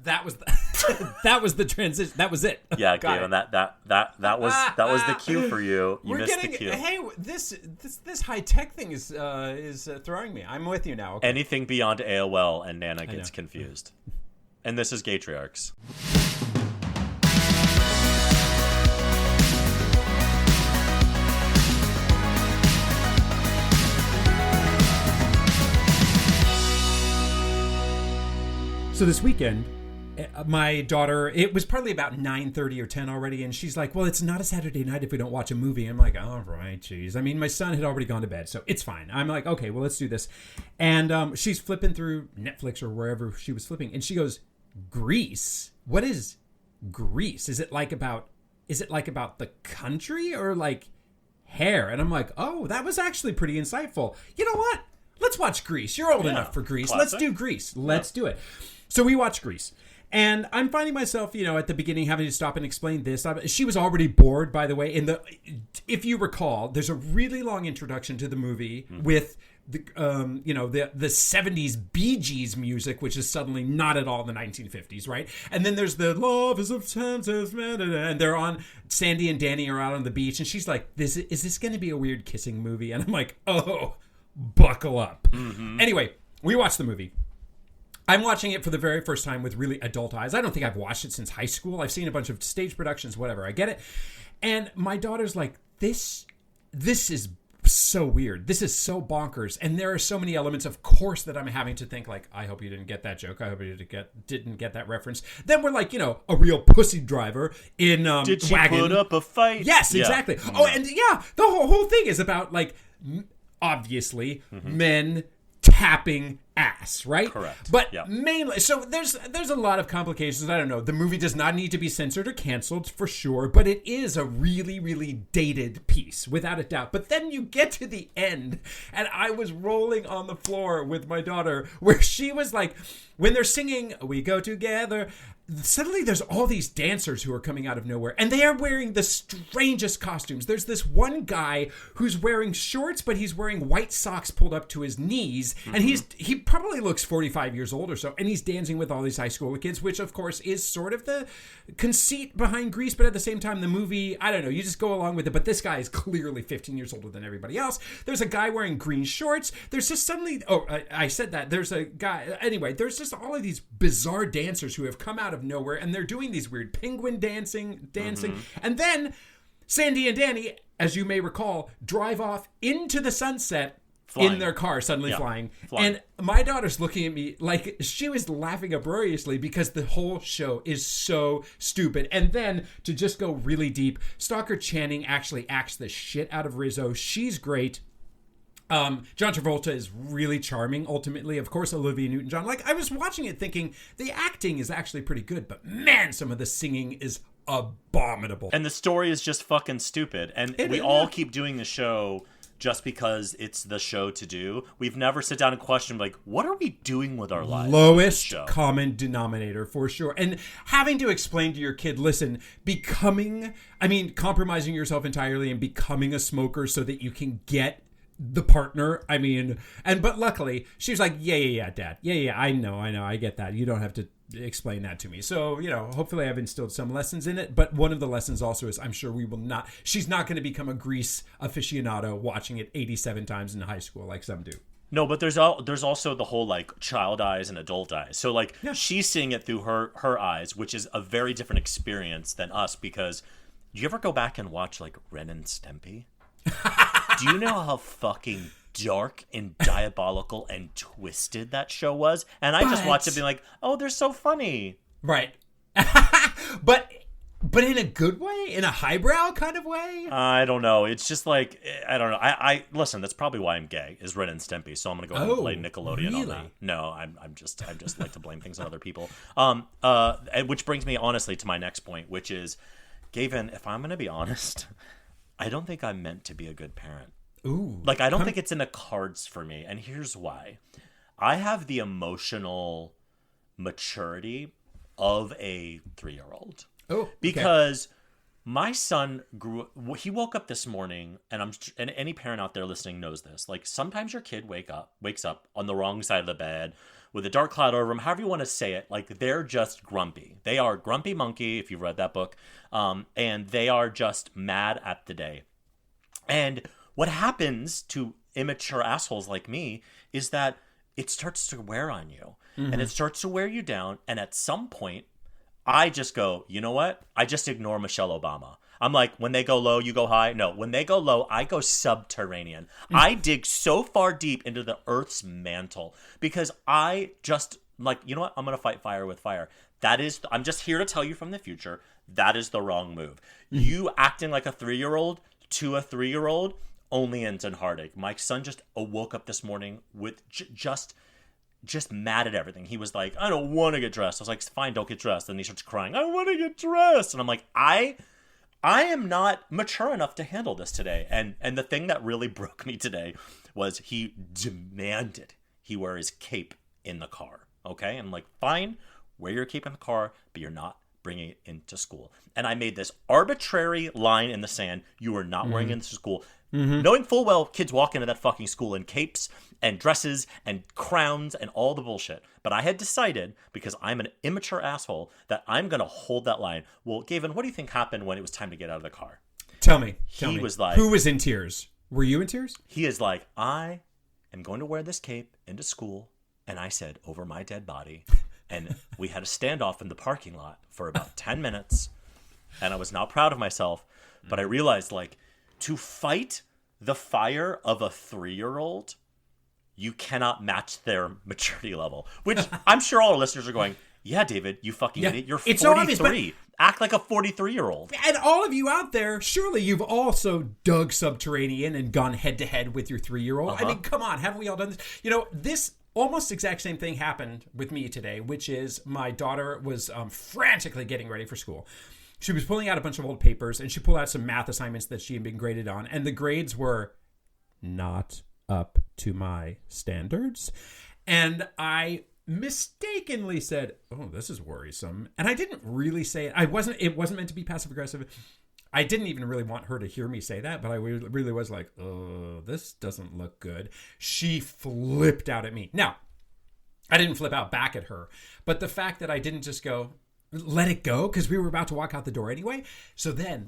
That was that was the transition. That was it. Yeah, Gavin, that was the cue for you. You missed the cue. Hey, this high tech thing is throwing me. I'm with you now. Okay. Anything beyond AOL and Nana gets confused. And this is Gatriarchs. So this weekend, my daughter, it was probably about 9:30 or 10 already, and she's like, well, it's not a Saturday night if we don't watch a movie. I'm like, all right, geez. I mean, my son had already gone to bed, so it's fine. I'm like, okay, well, let's do this. And she's flipping through Netflix or wherever she was flipping, and she goes, Grease? What is Grease? Is it like about the country or like hair? And I'm like, oh, that was actually pretty insightful. You know what? Let's watch Grease. You're old enough for Grease. Classic. Let's do Grease. Let's do it. So we watch Grease. And I'm finding myself, at the beginning having to stop and explain this. She was already bored, by the way. If you recall, there's a really long introduction to the movie with the 70s Bee Gees music, which is suddenly not at all the 1950s, right? And then there's the love is of chances, and they're on, Sandy and Danny are out on the beach, and she's like, is this going to be a weird kissing movie? And I'm like, oh, buckle up. Mm-hmm. Anyway, we watched the movie. I'm watching it for the very first time with really adult eyes. I don't think I've watched it since high school. I've seen a bunch of stage productions, whatever. I get it. And my daughter's like, this is so weird. This is so bonkers. And there are so many elements, of course, that I'm having to think like, I hope you didn't get that joke. I hope you didn't get that reference. Then we're like, a real pussy driver in Did she wagon. put up a fight? Yes, exactly. Yeah. Oh, and the whole thing is about like, obviously, men tapping ass, right? Correct. But mainly, so there's a lot of complications. I don't know. The movie does not need to be censored or canceled for sure, but it is a really, really dated piece, without a doubt. But then you get to the end, and I was rolling on the floor with my daughter, where she was like, when they're singing, "We Go Together," suddenly there's all these dancers who are coming out of nowhere, and they are wearing the strangest costumes. There's this one guy who's wearing shorts, but he's wearing white socks pulled up to his knees, and he probably looks 45 years old or so, and he's dancing with all these high school kids, which of course is sort of the conceit behind Grease, but at the same time, the movie, I don't know, you just go along with it, but this guy is clearly 15 years older than everybody else. There's a guy wearing green shorts. There's just suddenly, I said that, there's a guy, anyway, there's just all of these bizarre dancers who have come out of nowhere, and they're doing these weird penguin dancing, and then Sandy and Danny, as you may recall, drive off into the sunset in their car, suddenly flying. And my daughter's looking at me like she was laughing uproariously because the whole show is so stupid. And then, to just go really deep, Stalker Channing actually acts the shit out of Rizzo. She's great. John Travolta is really charming, ultimately. Of course, Olivia Newton-John. Like, I was watching it thinking, the acting is actually pretty good, but man, some of the singing is abominable. And the story is just fucking stupid. And we all keep doing the show just because it's the show to do. We've never sit down and questioned, like, what are we doing with our lives? Lowest common denominator, for sure. And having to explain to your kid, listen, compromising yourself entirely and becoming a smoker so that you can get the partner, but luckily, she was like, yeah, Dad. Yeah, I know, I get that. You don't have to explain that to me. So, hopefully I've instilled some lessons in it, but one of the lessons also is I'm sure she's not going to become a Grease aficionado watching it 87 times in high school like some do. No, but there's also the whole, like, child eyes and adult eyes. So, like, she's seeing it through her eyes, which is a very different experience than us, because do you ever go back and watch, like, Ren and Stimpy? Do you know how fucking dark and diabolical and twisted that show was? And I just watched it being like, oh, they're so funny. Right. But in a good way? In a highbrow kind of way? I don't know. It's just like, I don't know. I listen, that's probably why I'm gay, is Ren and Stimpy. So I'm going to go ahead and blame Nickelodeon on that. No, I'm just like to blame things on other people. Which brings me, honestly, to my next point, which is, Gavin, if I'm going to be honest, I don't think I'm meant to be a good parent. Ooh. Like, I don't think it's in the cards for me. And here's why. I have the emotional maturity of a 3-year-old. Oh, okay. Because My son he woke up this morning, and any parent out there listening knows this. Like, sometimes your kid wakes up on the wrong side of the bed with a dark cloud over them, however you want to say it. Like, they're just grumpy. They are grumpy monkey, if you've read that book. And they are just mad at the day. And what happens to immature assholes like me is that it starts to wear on you. Mm-hmm. And it starts to wear you down. And at some point, I just go, you know what? I just ignore Michelle Obama. I'm like, when they go low, you go high. No, when they go low, I go subterranean. I dig so far deep into the Earth's mantle because I just, like, you know what? I'm going to fight fire with fire. I'm just here to tell you from the future, that is the wrong move. You acting like a 3-year-old to a 3-year-old only ends in heartache. My son just woke up this morning with just mad at everything. He was like, I don't want to get dressed. I was like, fine, don't get dressed. And he starts crying, I want to get dressed. And I'm like, I am not mature enough to handle this today. And the thing that really broke me today was he demanded he wear his cape in the car. Okay? And I'm like, fine, wear your cape in the car, but you're not bringing it into school. And I made this arbitrary line in the sand. You are not wearing it into school. Mm-hmm. Knowing full well kids walk into that fucking school in capes and dresses and crowns and all the bullshit. But I had decided, because I'm an immature asshole, that I'm going to hold that line. Well, Gavin, what do you think happened when it was time to get out of the car? Tell me. He was like... Who was in tears? Were you in tears? He is like, I am going to wear this cape into school. And I said, over my dead body. And we had a standoff in the parking lot for about 10 minutes. And I was not proud of myself. But I realized, like, to fight the fire of a 3-year-old, you cannot match their maturity level. Which I'm sure all our listeners are going, yeah, David, you fucking idiot. You're 43. So obvious, act like a 43-year-old. And all of you out there, surely you've also dug subterranean and gone head-to-head with your 3-year-old. I mean, come on, haven't we all done this? You know, this almost exact same thing happened with me today, which is my daughter was frantically getting ready for school. She was pulling out a bunch of old papers, and she pulled out some math assignments that she had been graded on, and the grades were not up to my standards. And I mistakenly said, oh, this is worrisome. And I didn't really say it. It wasn't meant to be passive aggressive. I didn't even really want her to hear me say that, but I really was like, oh, this doesn't look good. She flipped out at me. Now, I didn't flip out back at her, but the fact that I didn't just go, let it go, because we were about to walk out the door anyway. So then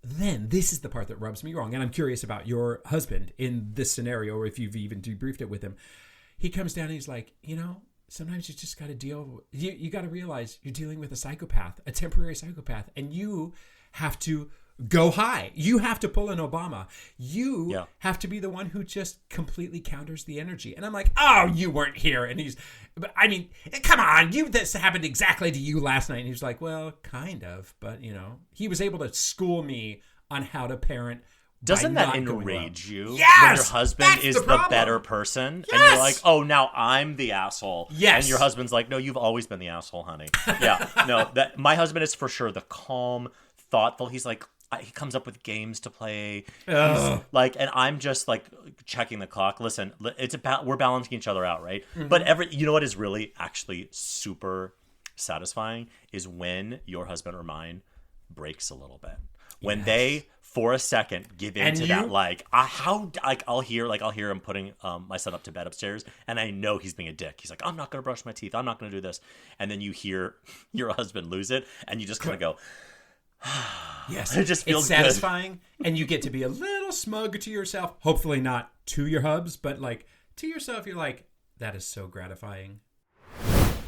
this is the part that rubs me wrong. And I'm curious about your husband in this scenario, or if you've even debriefed it with him. He comes down and he's like, you know, sometimes you just got to you got to realize you're dealing with a psychopath, a temporary psychopath, and you have to go high. You have to pull an Obama. You have to be the one who just completely counters the energy. And I'm like, oh, you weren't here. And I mean, come on, this happened exactly to you last night. And he's like, well, kind of. But, you know, he was able to school me on how to parent. Doesn't that enrage you? Yes! When your husband is the better person? Yes! And you're like, oh, now I'm the asshole. Yes. And your husband's like, no, you've always been the asshole, honey. Yeah. No, my husband is for sure the calm, thoughtful. He's like, he comes up with games to play. He's like, and I'm just like checking the clock. Listen, it's about, we're balancing each other out, right? Mm-hmm. But you know what is really actually super satisfying is when your husband or mine breaks a little bit. When they, for a second, give in to that, like, I'll hear him putting my son up to bed upstairs, and I know he's being a dick. He's like, I'm not going to brush my teeth. I'm not going to do this. And then you hear your husband lose it, and you just kind of go, yes, it just feels satisfying, and you get to be a little smug to yourself. Hopefully not to your hubs, but like to yourself, you're like, that is so gratifying.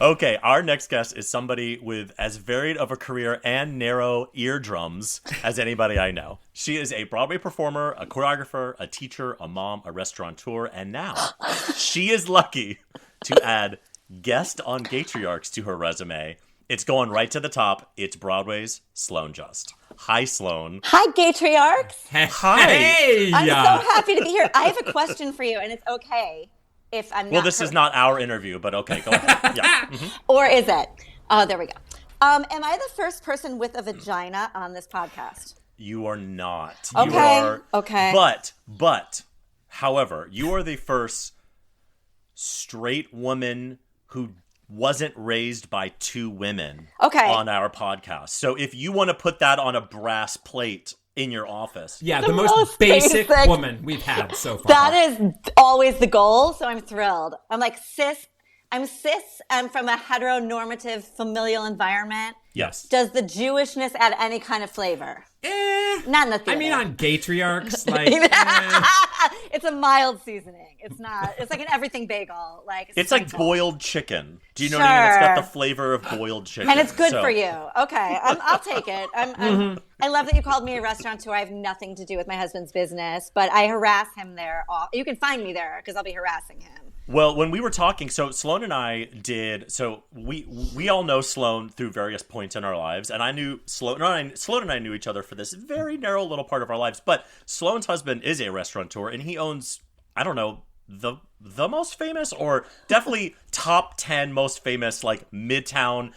Okay, our next guest is somebody with as varied of a career and narrow eardrums as anybody I know. She is a Broadway performer, a choreographer, a teacher, a mom, a restaurateur, and now she is lucky to add guest on Gatriarchs to her resume. It's going right to the top. It's Broadway's Sloan Just. Hi, Sloan. Hi, Gatriarchs. Hi. Hey. I'm so happy to be here. I have a question for you, and it's okay if I'm not. Well, this is not our interview, but okay, go ahead. Yeah. Mm-hmm. Or is it? Oh, there we go. Am I the first person with a vagina on this podcast? You are not. Okay. You are, okay. But, however, you are the first straight woman who wasn't raised by two women Okay. on our podcast. So if you want to put that on a brass plate in your office. Yeah, the most basic woman we've had so far. That is always the goal, so I'm thrilled. I'm like, cis. I'm from a heteronormative familial environment. Yes. Does the Jewishness add any kind of flavor? Not in the theater. I mean, on Gatriarchs, like... It's a mild seasoning. It's not. It's like an everything bagel. It's like boiled chicken. Do you know Sure. what I mean? It's got the flavor of boiled chicken. And it's good for you. Okay, I'll take it. I love that you called me a restaurateur. I have nothing to do with my husband's business, but I harass him there. You can find me there because I'll be harassing him. Well, when we were talking, so Sloan and I did, so we all know Sloan through various points in our lives, and I knew Sloan and I knew each other for this very narrow little part of our lives, but Sloan's husband is a restaurateur, and he owns, I don't know, the most famous, or definitely top 10 most famous, like midtown,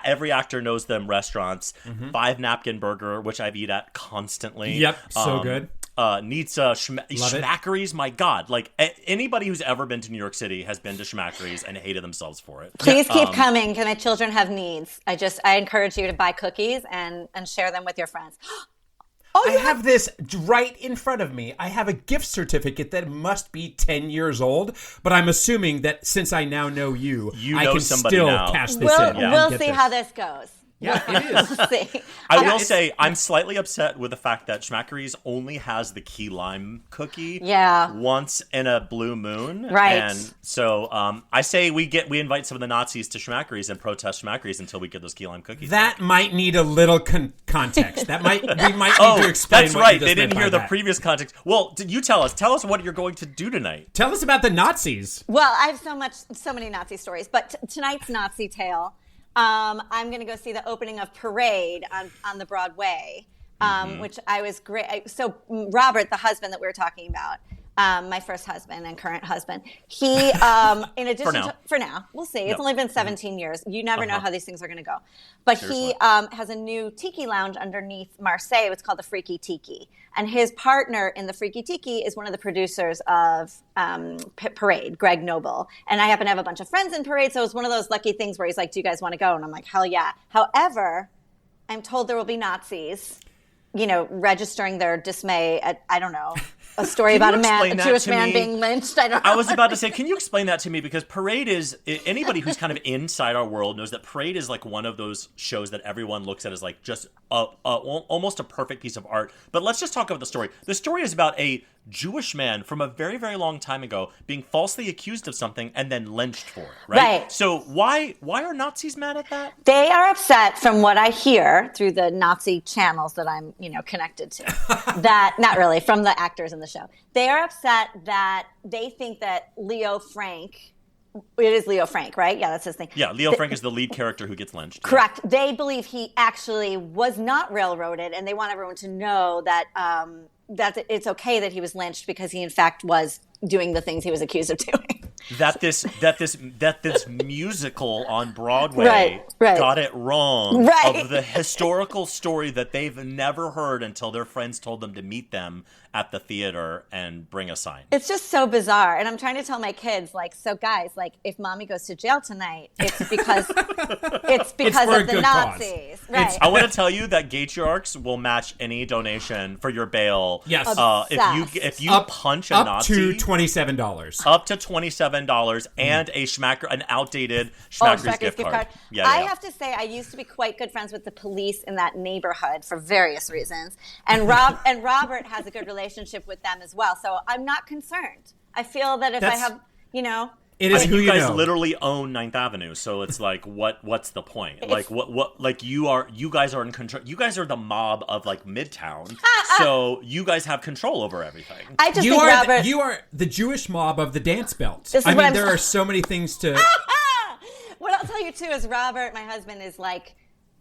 every actor knows them restaurants. 5 Napkin Burger, which I've eaten at constantly. Yep, so good. Nitsa, Schmackery's, my God. Like, anybody who's ever been to New York City has been to Schmackery's and hated themselves for it. Please keep coming, because my children have needs. I encourage you to buy cookies and share them with your friends. I have this right in front of me. I have a gift certificate that must be 10 years old, but I'm assuming that since I now know you I can still cash this in. We'll see how this goes. Yeah, it is. We'll see. I will say I'm slightly upset with the fact that Schmackery's only has the key lime cookie once in a blue moon. Right. And so I say we invite some of the Nazis to Schmackery's and protest Schmackery's until we get those key lime cookies. That might need a little context. We might need to explain. That's what right. You just They didn't hear meant the by that. previous context. Well, you tell us. Tell us what you're going to do tonight. Tell us about the Nazis. Well, I have so many Nazi stories, but tonight's Nazi tale. I'm going to go see the opening of Parade on the Broadway, which I was great. So Robert, the husband that we were talking about, my first husband and current husband, he, in addition for now, we'll see. It's only been 17 years. You never know how these things are going to go. But he has a new tiki lounge underneath Marseille. It's called the Freaky Tiki. And his partner in the Freaky Tiki is one of the producers of Parade, Greg Noble. And I happen to have a bunch of friends in Parade, so it was one of those lucky things where he's like, do you guys want to go? And I'm like, hell yeah. However, I'm told there will be Nazis, registering their dismay at, I don't know, a story about a Jewish man being lynched. I don't know. I was about to say, can you explain that to me? Because Parade is, anybody who's kind of inside our world knows that Parade is like one of those shows that everyone looks at as like just almost a perfect piece of art. But let's just talk about the story. The story is about a Jewish man from a very, very long time ago being falsely accused of something and then lynched for it, right? So why are Nazis mad at that? They are upset, from what I hear through the Nazi channels that I'm, connected to, that, not really, from the actors in the show. They are upset that they think that Leo Frank, it is Leo Frank, right? Yeah, that's his thing. Yeah, Leo Frank is the lead character who gets lynched. Correct. Yeah. They believe he actually was not railroaded, and they want everyone to know that that it's okay that he was lynched because he in fact was doing the things he was accused of doing. That this musical on Broadway got it wrong of the historical story that they've never heard until their friends told them to meet them at the theater and bring a sign. It's just so bizarre. And I'm trying to tell my kids, like, so guys, like, if mommy goes to jail tonight, it's because of the Nazis. Right. I want to tell you that Gatriarchs will match any donation for your bail. Yes. If you punch a Nazi, up to $27. Up to $27 and an outdated Schmackery's gift card. I have to say, I used to be quite good friends with the police in that neighborhood for various reasons. And Robert has a good relationship with them as well. So I'm not concerned. I feel that if I have, it is who you guys know. Literally own 9th Avenue, so it's like, what's the point? Like, you guys are in control. You guys are the mob of like Midtown, so you guys have control over everything. I just think Robert, you are the Jewish mob of the dance belt. There are so many things to. What I'll tell you too is Robert, my husband, is like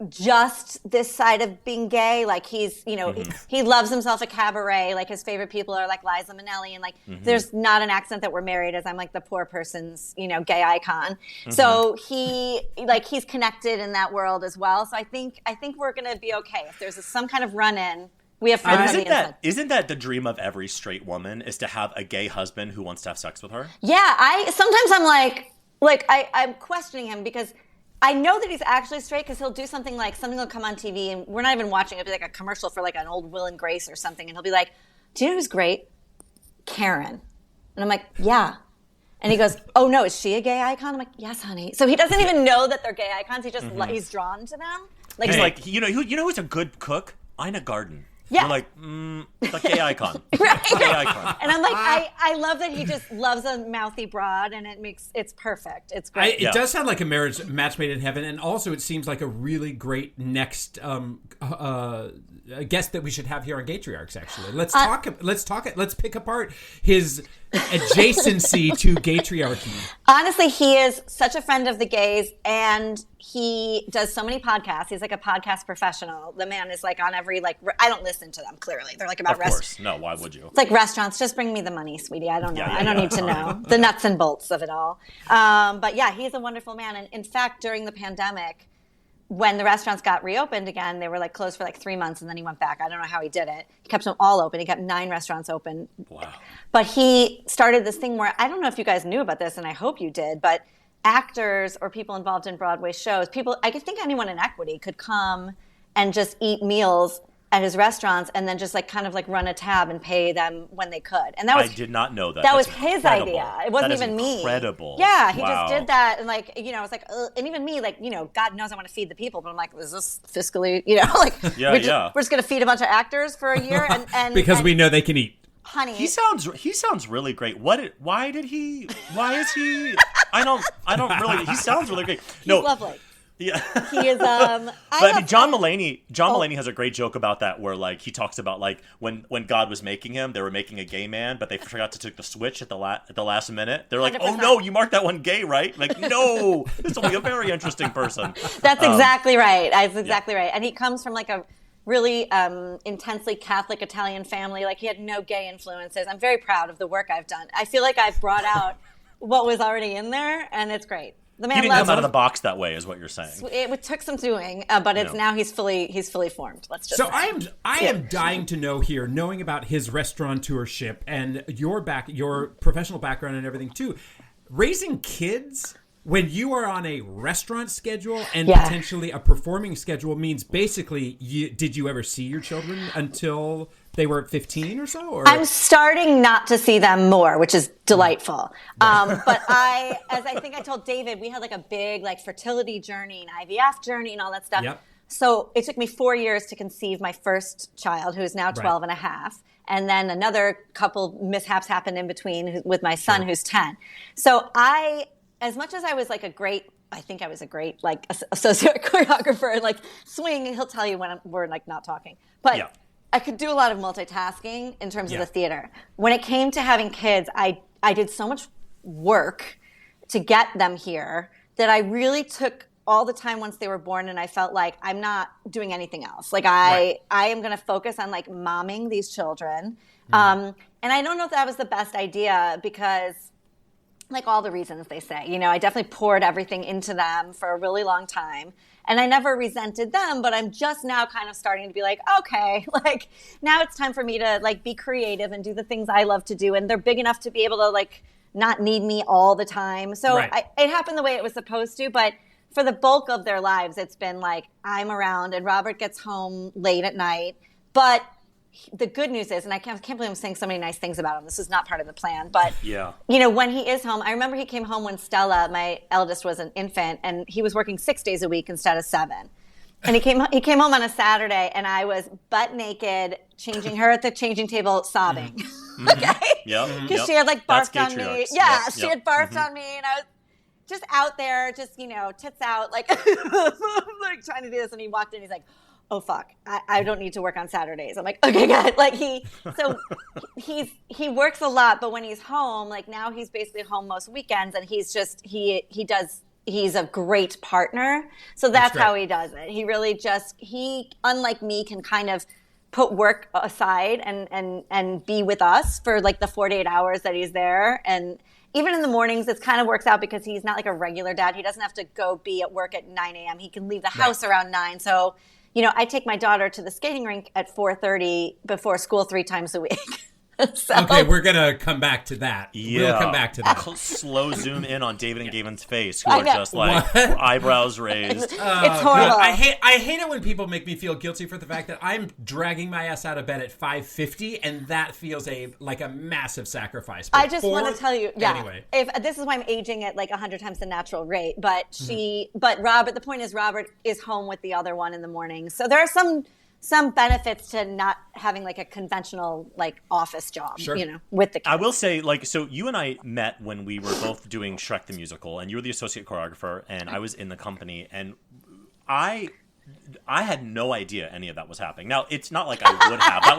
just this side of being gay. Like he's, he loves himself a cabaret. Like his favorite people are like Liza Minnelli, and like there's not an accent that we're married, as I'm like the poor person's, gay icon. So he's connected in that world as well. So I think we're gonna be okay. If there's some kind of run-in, we have friends. Isn't that the dream of every straight woman, is to have a gay husband who wants to have sex with her? Yeah, sometimes I'm like, like I'm questioning him because I know that he's actually straight because he'll do something will come on TV and we're not even watching it. It'll be like a commercial for like an old Will and Grace or something. And he'll be like, do you know who's great? Karen. And I'm like, yeah. And he goes, oh no, is she a gay icon? I'm like, yes, honey. So he doesn't even know that they're gay icons. He just, he's drawn to them. Like, he's like, you know who's a good cook? Ina Garten. Yeah. You're like, the gay icon. Right. Gay icon. And I'm like, I love that he just loves a mouthy broad, and it's perfect. It's great. It does sound like a match made in heaven, and also it seems like a really great next guest that we should have here on Gatriarchs. Actually, let's talk. Let's pick apart his adjacency to Gatriarchy. Honestly, he is such a friend of the gays, and he does so many podcasts. He's like a podcast professional. The man is like on every I don't listen to them. Clearly, they're like about restaurants. No, why would you? It's like restaurants. Just bring me the money, sweetie. I don't know. Yeah, I don't need to know the nuts and bolts of it all. But yeah, he's a wonderful man. And in fact, during the pandemic, when the restaurants got reopened again, they were like closed for like 3 months, and then he went back. I don't know how he did it. He kept them all open. He kept 9 restaurants open. Wow. But he started this thing where, I don't know if you guys knew about this, and I hope you did, but actors or people involved in Broadway shows, I think anyone in equity could come and just eat meals at his restaurants and then just kind of run a tab and pay them when they could. And I did not know that. That That's was his incredible. idea. It wasn't even me. Incredible. Yeah, he Wow. just did that, and I was like, ugh. And even me, God knows I want to feed the people, but I'm like, is this fiscally, we're just gonna feed a bunch of actors for a year, and because we know they can eat. Honey, he sounds really great. Why is he? I don't really. He sounds really great. No, he's lovely. Yeah, he is. But John Mulaney has a great joke about that, where he talks about when God was making him, they were making a gay man, but they forgot to take the switch at the last minute. They're like, 100%. Oh no, you marked that one gay, right? Like, no, this will be a very interesting person. That's exactly right. That's exactly right. And he comes from a really intensely Catholic Italian family. He had no gay influences. I'm very proud of the work I've done. I feel like I've brought out what was already in there, and it's great. The man he didn't come out of the box that way, is what you're saying. It took some doing, but it's now he's fully formed. Let's just. So say. I am dying to know here, knowing about his restaurateurship and your professional background and everything too. Raising kids when you are on a restaurant schedule and potentially a performing schedule means basically, did you ever see your children until they were 15 or so? Or? I'm starting not to see them more, which is delightful. But as I think I told David, we had a big fertility journey and IVF journey and all that stuff. Yep. So it took me 4 years to conceive my first child, who is now 12 and a half. And then another couple mishaps happened in between with my son, who's 10. So as much as I was I think I was a great associate choreographer and swing, he'll tell you when we're not talking. But I could do a lot of multitasking in terms of the theater. When it came to having kids, I did so much work to get them here that I really took all the time once they were born, and I felt like I'm not doing anything else. I am going to focus on momming these children. And I don't know if that was the best idea because all the reasons they say, I definitely poured everything into them for a really long time. And I never resented them, but I'm just now kind of starting to be okay, now it's time for me to be creative and do the things I love to do. And they're big enough to be able to not need me all the time. So it happened the way it was supposed to, but for the bulk of their lives, it's been I'm around and Robert gets home late at night. But the good news is, and I can't believe I'm saying so many nice things about him. This is not part of the plan, but when he is home, I remember he came home when Stella, my eldest, was an infant, and he was working 6 days a week instead of 7. And he came home on a Saturday, and I was butt naked, changing her at the changing table, sobbing. Okay, because she had barfed on me. Yeah, she had barfed on me, and I was just out there, just tits out, trying to do this. And he walked in, he's like, oh fuck, I don't need to work on Saturdays. I'm like, okay, good. He works a lot, but when he's home, now he's basically home most weekends, and he's a great partner. So that's how he does it. He really unlike me, can kind of put work aside and be with us for the 48 hours that he's there. And even in the mornings, it kind of works out because he's not a regular dad. He doesn't have to go be at work at 9 a.m. He can leave the house around 9. So I take my daughter to the skating rink at 4:30 before school 3 times a week. Okay, we're gonna come back to that. Yeah. We'll come back to that. Slow zoom in on David and Gavin's face, who are just like eyebrows raised. It's horrible. I hate it when people make me feel guilty for the fact that I'm dragging my ass out of bed at 5:50, and that feels like a massive sacrifice. I just want to tell you, anyway, if this is why I'm aging at like 100 times the natural rate. But but Robert, the point is, Robert is home with the other one in the morning, so there are some benefits to not having like a conventional like office job, with the kids. I will say, like, so you and I met when we were both doing Shrek the Musical, and you were the associate choreographer, and I was in the company, and I had no idea any of that was happening. Now, it's not like I would have. That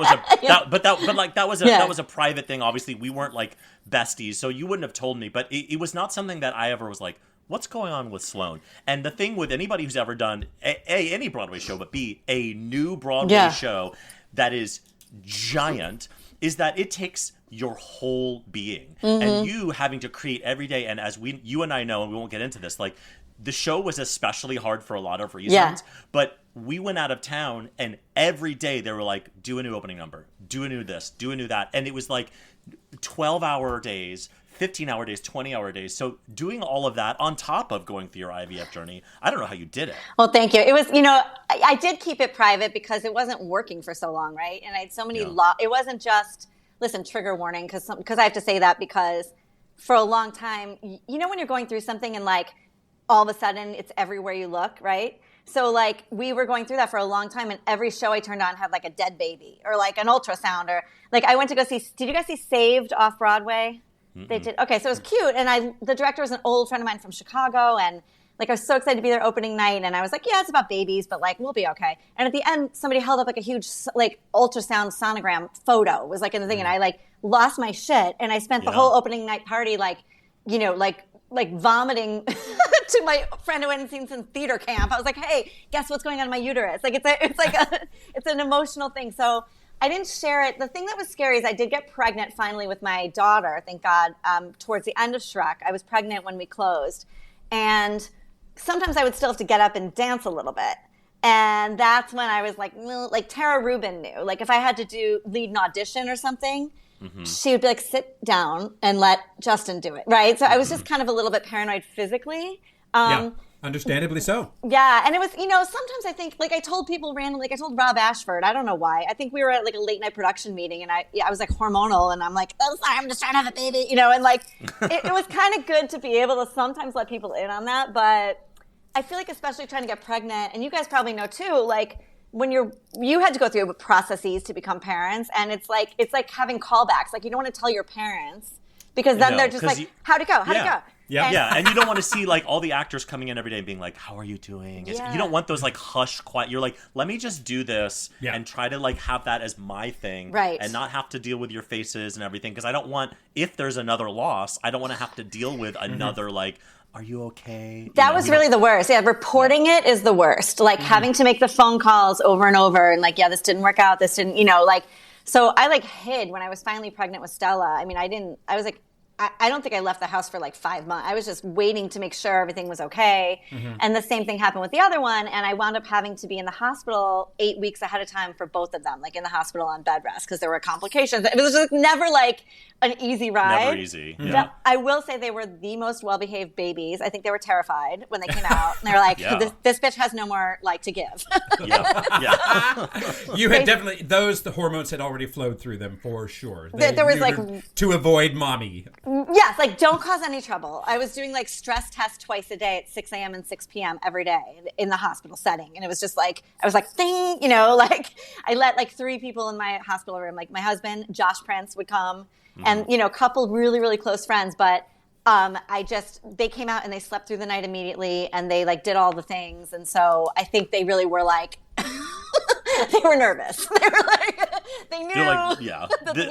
was that was a private thing. Obviously, we weren't like besties, so you wouldn't have told me. But it was not something that I ever was like, what's going on with Sloan? And the thing with anybody who's ever done any Broadway show, but B, a new Broadway show that is giant, is that it takes your whole being. And you having to create every day. And as you and I know, and we won't get into this, like, the show was especially hard for a lot of reasons, but we went out of town and every day they were like, do a new opening number, do a new this, do a new that. And it was like 12-hour days, 15-hour days, 20-hour days. So doing all of that on top of going through your IVF journey, I don't know how you did it. Well, thank you. It was, I did keep it private because it wasn't working for so long, right? And I had so many, it wasn't just, listen, trigger warning, because I have to say that because for a long time, when you're going through something and like all of a sudden it's everywhere you look, right? So like we were going through that for a long time, and every show I turned on had like a dead baby or like an ultrasound, or like I went to go see, did you guys see Saved off Broadway? Mm-mm. They did. Okay, so it was cute. And the director was an old friend of mine from Chicago, and like I was so excited to be there opening night, and I was like, yeah, it's about babies, but like we'll be okay. And at the end, somebody held up like a huge like ultrasound sonogram photo was like in the thing, and I like lost my shit, and I spent the whole opening night party like vomiting to my friend who hadn't seen since theater camp. I was like, hey, guess what's going on in my uterus? Like it's an emotional thing. So I didn't share it. The thing that was scary is I did get pregnant finally with my daughter, thank God, towards the end of Shrek. I was pregnant when we closed. And sometimes I would still have to get up and dance a little bit. And that's when I was like Tara Rubin knew. Like if I had to lead an audition or something, she would be like, sit down and let Justin do it, right? So I was just kind of a little bit paranoid physically. Understandably so. Yeah, and it was, sometimes I think, like I told people randomly, like I told Rob Ashford, I don't know why. I think we were at like a late night production meeting, and I was like hormonal, and I'm like, oh, sorry, I'm just trying to have a baby, and like it was kind of good to be able to sometimes let people in on that. But I feel like especially trying to get pregnant, and you guys probably know too, like when you had to go through processes to become parents, and it's like having callbacks. Like you don't want to tell your parents because then they're just like, how'd it go? How'd it go? Yeah, and you don't want to see like all the actors coming in every day and being like, how are you doing? You don't want those like hushed, quiet. You're like, let me just do this and try to like have that as my thing, right? And not have to deal with your faces and everything, because I don't want, if there's another loss, I don't want to have to deal with another like, are you okay? That was really the worst. Yeah, reporting it is the worst. Like having to make the phone calls over and over, and like, this didn't work out. This didn't, like. So I like hid when I was finally pregnant with Stella. I mean, I was like, I don't think I left the house for like 5 months. I was just waiting to make sure everything was okay. And the same thing happened with the other one. And I wound up having to be in the hospital 8 weeks ahead of time for both of them, like in the hospital on bed rest, because there were complications. It was just never like an easy ride. Never easy. Yeah. I will say they were the most well-behaved babies. I think they were terrified when they came out. And they were like, this bitch has no more like to give. You had definitely, the hormones had already flowed through them for sure. There was like, to avoid mommy. Yes, like don't cause any trouble. I was doing like stress tests twice a day at 6 a.m. and 6 p.m. every day in the hospital setting. And it was just like, I was like, ding, like I let like 3 people in my hospital room, like my husband, Josh Prince would come, and, a couple really, really close friends. But they came out and they slept through the night immediately, and they like did all the things. And so I think they really were like, they were nervous. They were like, they knew. You're like,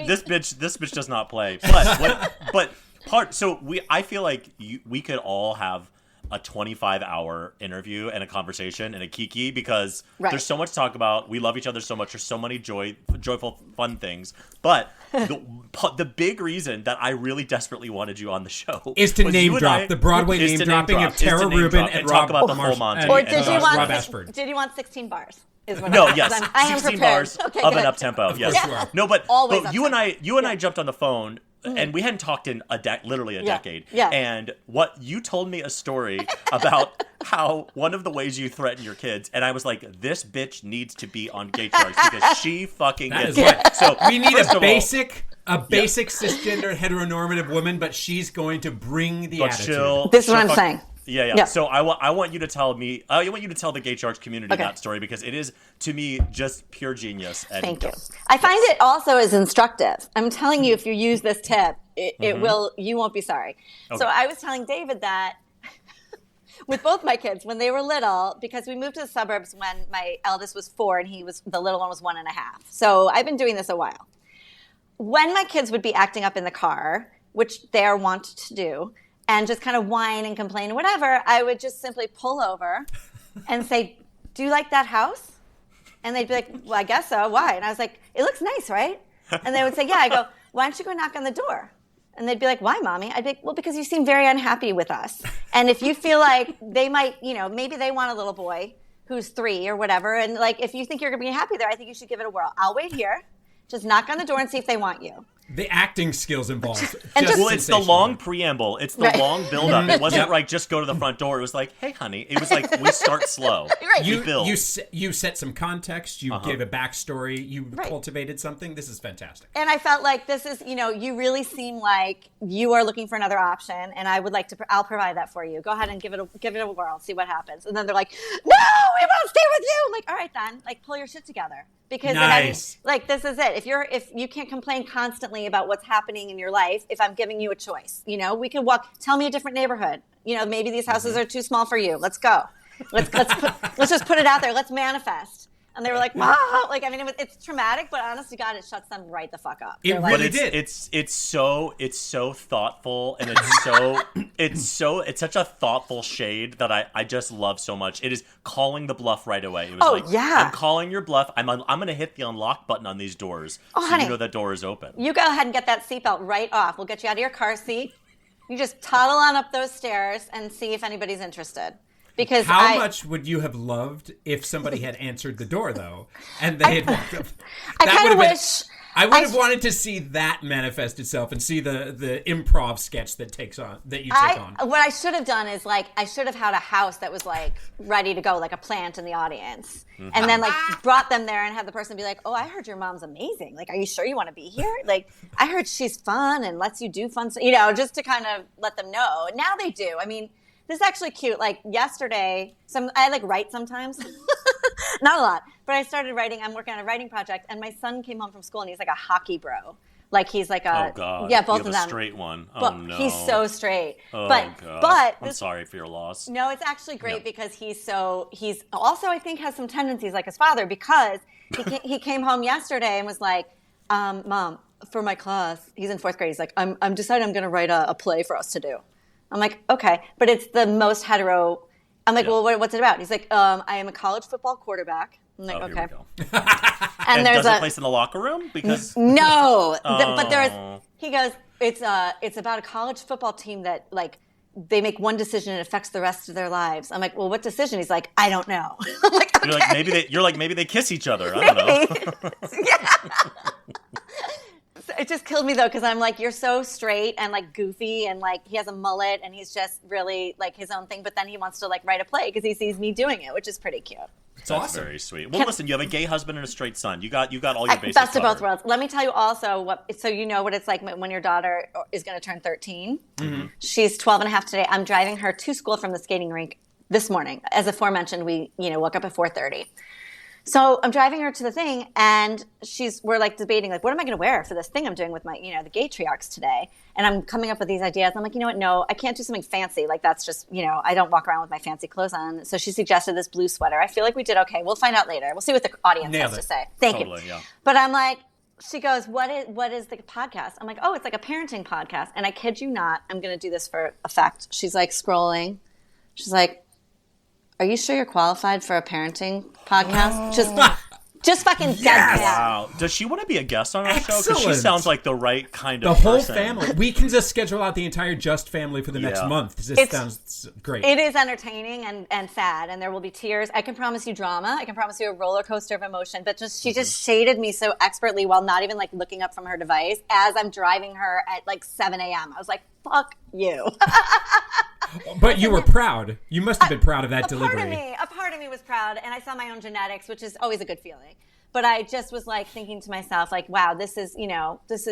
this bitch does not play. But I feel like we could all have a 25-hour interview and a conversation and a kiki, because there's so much to talk about. We love each other so much. There's so many joyful, fun things. But the big reason that I really desperately wanted you on the show is to name drop the Broadway name dropping of Tara Rubin and talk about the whole montage. Or did you want 16 bars? Is what No, I'm, yes, I am 16 prepared. bars Okay, of good. an up tempo. Yes, Yeah. no, but Always you and up-tempo. I jumped on the phone, and we hadn't talked in literally a decade. Yeah. And what you told me a story about how one of the ways you threaten your kids, and I was like, this bitch needs to be on Gay Charts because she fucking That is. is right. So We need first a of all, basic cisgender heteronormative woman, but she's going to bring the but attitude. chill. This is what chill I'm fuck- saying. Yeah. Yeah. So I want you to tell me. I want you to tell the Gay Charts community Okay. that story because it is to me just pure genius. And Thank you. I find it also is instructive. I'm telling you, if you use this tip, it will. You won't be sorry. Okay. So I was telling David that with both my kids when they were little, because we moved to the suburbs when my eldest was 4 and the little one was 1.5. So I've been doing this a while. When my kids would be acting up in the car, which they are wont to do, and just kind of whine and complain and whatever, I would just simply pull over and say, "Do you like that house?" And they'd be like, "Well, I guess so. Why?" And I was like, "It looks nice, right?" And they would say, "Yeah." I go, "Why don't you go knock on the door?" And they'd be like, "Why, Mommy?" I'd be like, "Well, because you seem very unhappy with us. And if you feel like they might, maybe they want a little boy who's 3 or whatever, and like if you think you're going to be happy there, I think you should give it a whirl. I'll wait here. Just knock on the door and see if they want you." The acting skills involved. And just- Well, it's the long preamble. It's the Right. long build-up. It wasn't like just go to the front door. It was like, hey, honey. It was like we start slow. Right. We build. You set some context. You gave a backstory. You cultivated something. This is fantastic. And I felt like this is, you really seem like you are looking for another option, and I would like to. I'll provide that for you. Go ahead and give it a whirl, see what happens. And then they're like, "No, we won't stay with you." I'm like, all right then, like pull your shit together because Nice. like this is it. If you can't complain constantly about what's happening in your life, if I'm giving you a choice, we could walk. Tell me a different neighborhood. Maybe these houses are too small for you. Let's go. Let's just put it out there. Let's manifest. And they were like, "Wow!" Like, I mean, it's traumatic, but honest to God, it shuts them right the fuck up. It They're like, really But did. it's so thoughtful, and it's such a thoughtful shade that I just love so much. It is calling the bluff right away. It was Oh, like, yeah. I'm calling your bluff. I'm gonna hit the unlock button on these doors, so honey. you know that door is open. You go ahead and get that seatbelt right off. We'll get you out of your car seat. You just toddle on up those stairs and see if anybody's interested. Because How much would you have loved if somebody had answered the door, though, and they had walked up? I That kind would of have been- wish. I would have wanted to see that manifest itself and see the improv sketch that you take on. What I should have done is I should have had a house that was ready to go, like a plant in the audience, and then brought them there and had the person be like, "Oh, I heard your mom's amazing. Like, are you sure you want to be here? Like, I heard she's fun and lets you do fun, just to kind of let them know." And now they do. I mean, this is actually cute. Like yesterday, I write sometimes, not a lot, but I started writing. I'm working on a writing project, and my son came home from school and he's like a hockey bro. Like he's like a Oh God! yeah, both you have of a them. straight one. Oh But no! he's so straight. Oh but God! I'm this, sorry for your loss. no, it's actually great Yeah. because he's also I think has some tendencies like his father because he came home yesterday and was like, "Mom, for my class," he's in 4th grade. He's like, "I'm deciding I'm going to write a play for us to do." I'm like, "Okay," but it's the most hetero. I'm like, Yeah. "Well, what's it about?" He's like, "I am a college football quarterback." I'm like, Oh, "Okay." here we go. And does there's it place in the locker room? Because no, but Oh. he goes, it's about a college football team that they make one decision and it affects the rest of their lives. I'm like, "Well, what decision?" He's like, "I don't know." I'm like, you're like maybe they kiss each other. I don't know. yeah. It just killed me though because I'm like, you're so straight and goofy and he has a mullet and he's just really his own thing. But then he wants to write a play because he sees me doing it, which is pretty cute. It's That's awesome. very sweet. Well, listen, you have a gay husband and a straight son. You got all your bases Best of both covered. worlds. Let me tell you also so you know what it's like when your daughter is going to turn 13. Mm-hmm. She's 12 and a half today. I'm driving her to school from the skating rink this morning. As aforementioned, we woke up at 4:30. So I'm driving her to the thing, and we're debating, what am I going to wear for this thing I'm doing with my, the gay triarchs today? And I'm coming up with these ideas. I'm like, you know what? No, I can't do something fancy. That's just, I don't walk around with my fancy clothes on. So she suggested this blue sweater. I feel like we did okay. We'll find out later. We'll see what the audience has to say. Thank you. Yeah. But I'm like, she goes, what is the podcast? I'm like, oh, it's like a parenting podcast. And I kid you not, I'm going to do this for effect. She's scrolling. She's like, are you sure you're qualified for a parenting podcast? Just Just fucking dead Yes! mad. Wow. Does she want to be a guest on our show? Because she Excellent. sounds like the right kind The of whole person. family. We can just schedule out the entire Just family for the next Yeah. month. This sounds great. It is entertaining and sad, and there will be tears. I can promise you drama. I can promise you a roller coaster of emotion. But she just shaded me so expertly while not even like looking up from her device as I'm driving her at like 7 a.m. I was like, "Fuck you." But you were proud. You must have been proud of that delivery. A part of me was proud, and I saw my own genetics, which is always a good feeling. But I just was like thinking to myself, like, wow, this is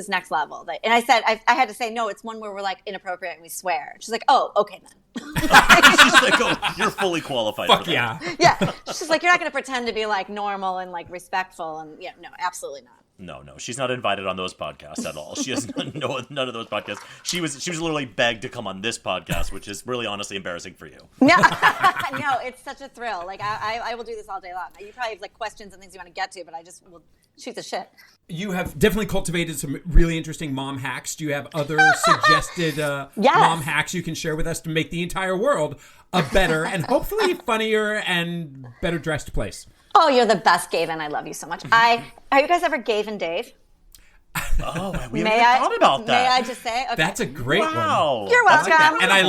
next level. And I said, I had to say, no, it's one where we're like inappropriate and we swear. She's like, oh, okay then. She's like, oh, you're fully qualified Fuck for that. yeah. Yeah. She's like, you're not going to pretend to be like normal and like respectful. And yeah, no, absolutely not. No, she's not invited on those podcasts at all. She has none of those podcasts. She was literally begged to come on this podcast, which is really honestly embarrassing for you. No, no, it's such a thrill. Like I will do this all day long. You probably have like questions and things you want to get to, but I just will shoot the shit. You have definitely cultivated some really interesting mom hacks. Do you have other suggested Yes. mom hacks you can share with us to make the entire world a better and hopefully funnier and better dressed place? Oh, you're the best, Gavin. I love you so much. Are you guys ever Gavin Dave? Oh, we haven't even thought about that. May I just say? Okay. That's a great one. Wow. You're That's welcome. And I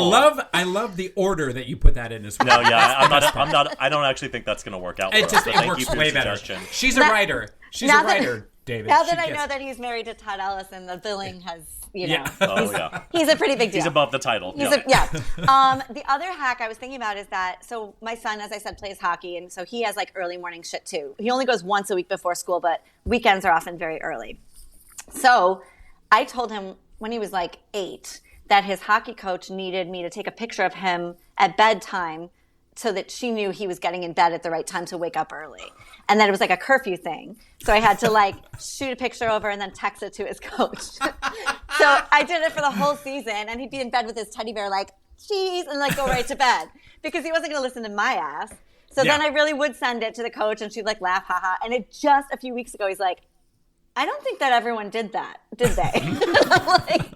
love the order that you put that in as well. No, yeah, I'm not. I don't actually think that's going to work out. It for us, just but it thank you works for your way better. suggestion. She's a writer. She's a now that- writer, David. Now that She I gets know it. that he's married to Todd Ellison, the billing has, you know, Yeah. Oh yeah, he's a pretty big deal. he's above the title. The other hack I was thinking about is that, so my son, as I said, plays hockey, and so he has like early morning shit too. He only goes once a week before school, but weekends are often very early. So I told him when he was like 8 that his hockey coach needed me to take a picture of him at bedtime so that she knew he was getting in bed at the right time to wake up early. And that it was like a curfew thing. So I had to like shoot a picture over and then text it to his coach. So I did it for the whole season, and he'd be in bed with his teddy bear like, jeez, and like go right to bed because he wasn't going to listen to my ass. So Yeah. then I really would send it to the coach, and she'd like laugh, haha. And it just a few weeks ago, he's like, I don't think that everyone did that, did they? I'm like,